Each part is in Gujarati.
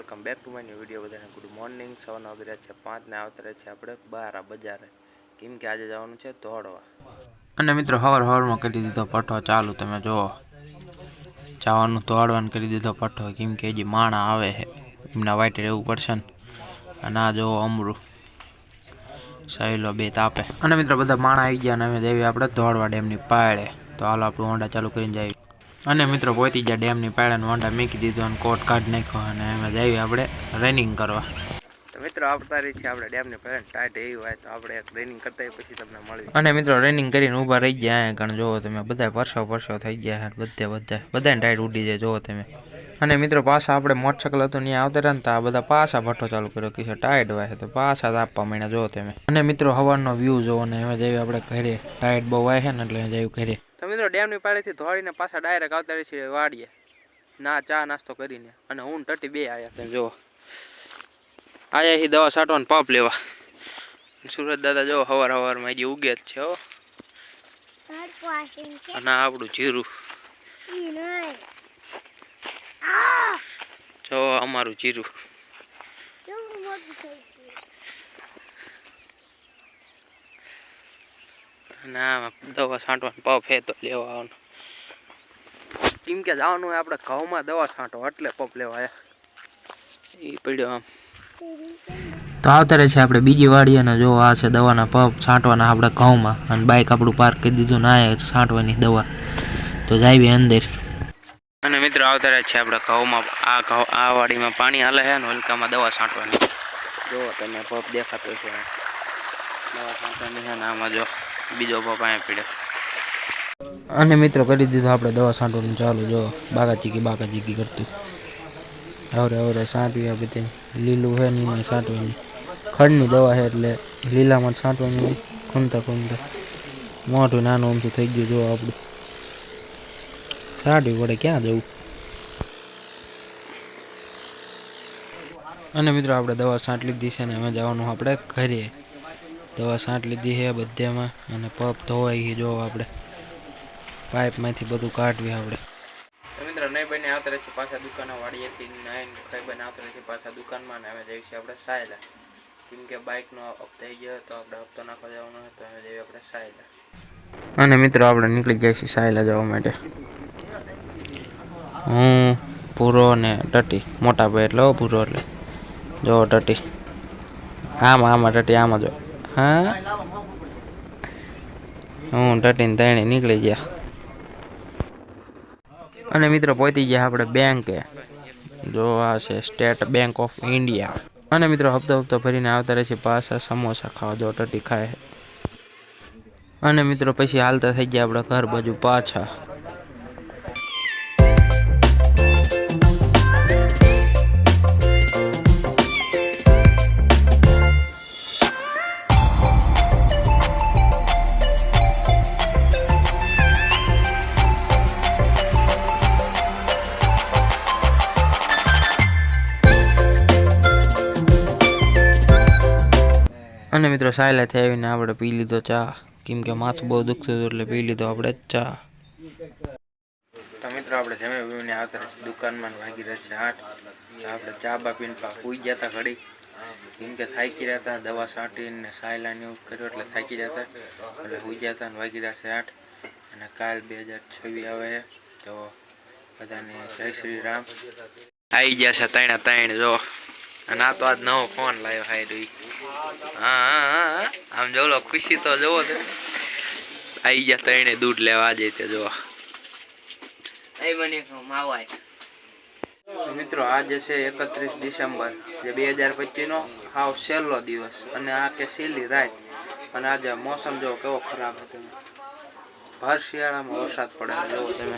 Welcome back to my new video. બધાને ગુડ મોર્નિંગ। સવારના વાગી રહ્યા છે 5 ને આવતા રહે છે આપણે 12 બજારે, કેમ કે આજે જવાનું છે ધોળવા। અને મિત્રો હવારમાં કરી દીધો પઠ્ઠો ચાલુ, તમે જુઓ જવાનું ધોળવાનું કરી દીધો પઠ્ઠો, કેમ કે હજી માણા આવે છે એમના વાટે રહેવું પડશે ને। અને આ જુઓ અમરું સહેલો બે તાપે। અને મિત્રો બધા માણા આવી ગયા અને અમે જઈએ આપણે ધોળવા ડેમની પાળે। તો હાલો આપણું હોન્ડા ચાલુ કરીને જઈએ। અને મિત્રો પહોંચી ગયા ડેમની પાળે, હોન્ડા મૂકી દીધો અને કોટ કાઢી નાખ્યો અને અમે જઈએ આપણે રનિંગ કરવા। તો મિત્રો આવતા રહી છે આપણે ડેમની પાળે, ટાઈટ એવી હોય તો આપણે એક રનિંગ કરતા પછી તમને મળવી। અને મિત્રો રનિંગ કરીને ઊભા રહી ગયા અહીંયા કારણ જુઓ તમે બધા પરસો થઈ ગયા બધાને ટાઈટ ઉડી જાય જુઓ તમે। અને મિત્રો પાછા આપણે મોટરસાઇકલ હતું ત્યાં આવતા રહ્યા ને તો આ બધા પાછા ભઠ્ઠો ચાલુ કર્યો કે ટાઈટ હોય તો પાછા આપવા માંડ્યા જુઓ તમે। અને મિત્રો હવારનો વ્યૂ જોવો ને એમાં જઈએ આપણે ઘરે, ટાઈટ બહુ હોય છે ને એટલે જઈએ ઘરે। તો મિત્રો ડેમની પાળેથી ધોળીને પાછા ડાયરેક્ટ આવતા રહી છે વાડીએ, ના ચા નાસ્તો કરીને। અને હું ટટી બે આવ્યા તમે જુઓ, આયા હી દવા છાંટવાનો પંપ લેવા। સુરત દાદા જો હવારમાં હજી ઉગે જ છે હો। અને આપણું જીરું જો અમારું જીરું, ના દવા છાંટવાનો પંપ હે તો લેવા આવવાનું, કેમ કે જવાનું હોય આપણે ઘઉંમાં દવા છાંટો એટલે પંપ લેવા આવ્યા એ પડ્યો આમ। તો આવતા રહે છે આપણે બીજી વાડી અને જો આ છે દવાના પંપ છાંટવાના આપણે ઘઉંમાં, અને બાઇક આપણું પાર્ક કરી દીધું ના છાંટવાની દવા। તો જાય અંદર। અને મિત્રો આવતા રહે છે આપણે ઘઉંમાં, આ વાડીમાં પાણી હાલે છે ને હલકામાં દવા છાંટવાની જો તમે પંપ દેખાતો છે દવા છાંટવાની છે ને આમાં જો બીજો પંપ અહીંયા પીડ્યો। અને મિત્રો કરી દીધું આપણે દવા છાંટવાનું ચાલુ, જો બાકાચીકી કરતું હવે છાંટવી બધી લીલું છે ને એમાં છાંટવાની, ખડની દવા છે એટલે લીલામાં છાંટવાની, ખૂંદતા મોઢું નાનું અમથું થઈ ગયું જો આપણું છાંટવી પડે, ક્યાં જવું। અને મિત્રો આપણે દવા છાંટ લીધી છે ને અમે જવાનું આપણે ઘરે, દવા છાંટ લીધી છે બધામાં અને પંપ ધોવાઈ જો આપણે પાઇપમાંથી બધું કાઢવી આપણે। તો મિત્રો નહીં બને આવતા રહે છે પાછા દુકાનો વાડીએથી નહીં ખાઈ બને આવતા રહે છે પાછા દુકાનમાં, ને અમે જઈએ છીએ આપણે સાયલા, કેમ કે બાઇકનો અપ થઈ ગયો તો આપણે હપ્તો નાખવા જવાનો હતો, અમે જઈએ આપણે સાયલા। અને મિત્રો આપણે નીકળી જાય છીએ સાયલા જવા માટે, હું પૂરો ને ટટી, મોટા ભાઈ એટલે પૂરો એટલે જો ટટી આમાં ટટી આમાં જો, હા હું ટટીને તઈને નીકળી ગયા। અને મિત્રો પહોંચી ગયા આપણે બેંકે, જો આ છે સ્ટેટ બેંક ઓફ ઇન્ડિયા। અને મિત્રો હપ્તો ભરીને આવતા રહે છે પાછા સમોસા ખાવા, જો ટટી ખાય। અને મિત્રો પછી હાલતા થઈ ગયા આપણે ઘર બાજુ પાછા। અને મિત્રો સાયલાથી આવીને આપણે પી લીધો ચા, કેમ કે માથું બહુ દુખતું હતું એટલે પી લીધો આપણે ચા। તો મિત્રો આપણે જમીને આવતા રહે દુકાનમાં, વાગી રહ્યા છે 8। આપણે ચા બા પીને સુઈ ગયા હતા ઘડી, કેમ કે થાકી રહ્યા હતા દવા છાંટીને સાયલાને એવું કર્યું એટલે થાકી રહ્યા હતા એટલે સુઈ ગયા હતા, વાગી રહ્યા છે 8। અને કાલ 2026 આવે તો બધાને જય શ્રી રામ। આવી ગયા છે 3 જો, અને આ તો આજ નવો ફોન લાવ્યો હાય, હા આમ જોલો ખુશી તો જોવો તો આવી ગયા 3 દૂધ લેવા આજે તે જોવા। મિત્રો આજે છે 31 ડિસેમ્બર જે 2025 નો હાવ છેલ્લો દિવસ, અને આ કે છેલ્લી રાત। અને આજે મોસમ જો કેવો ખરાબ હતો, ભર શિયાળામાં વરસાદ પડે જોવો તમે,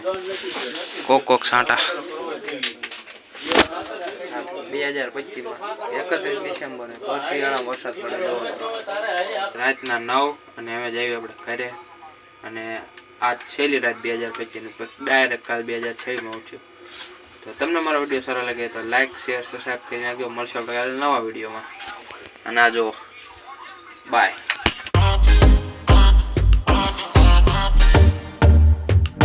કોક છાંટા 2025 માં 31 ડિસેમ્બર ભર શિયાળામાં વરસાદ પડે જોવો રાતના 9। અને હવે જઈએ આપણે ઘરે, અને આજ છેલ્લી રાત 2025 ની, પછી ડાયરેક્ટ કાલ 2026 માં ઉઠ્યો। તો તમને મારો વિડીયો સારો લાગે તો લાઈક શેર સબસ્ક્રાઈબ કરી નાખજો, મળશે આપણે નવા વિડીયોમાં। અને આ જો બાય।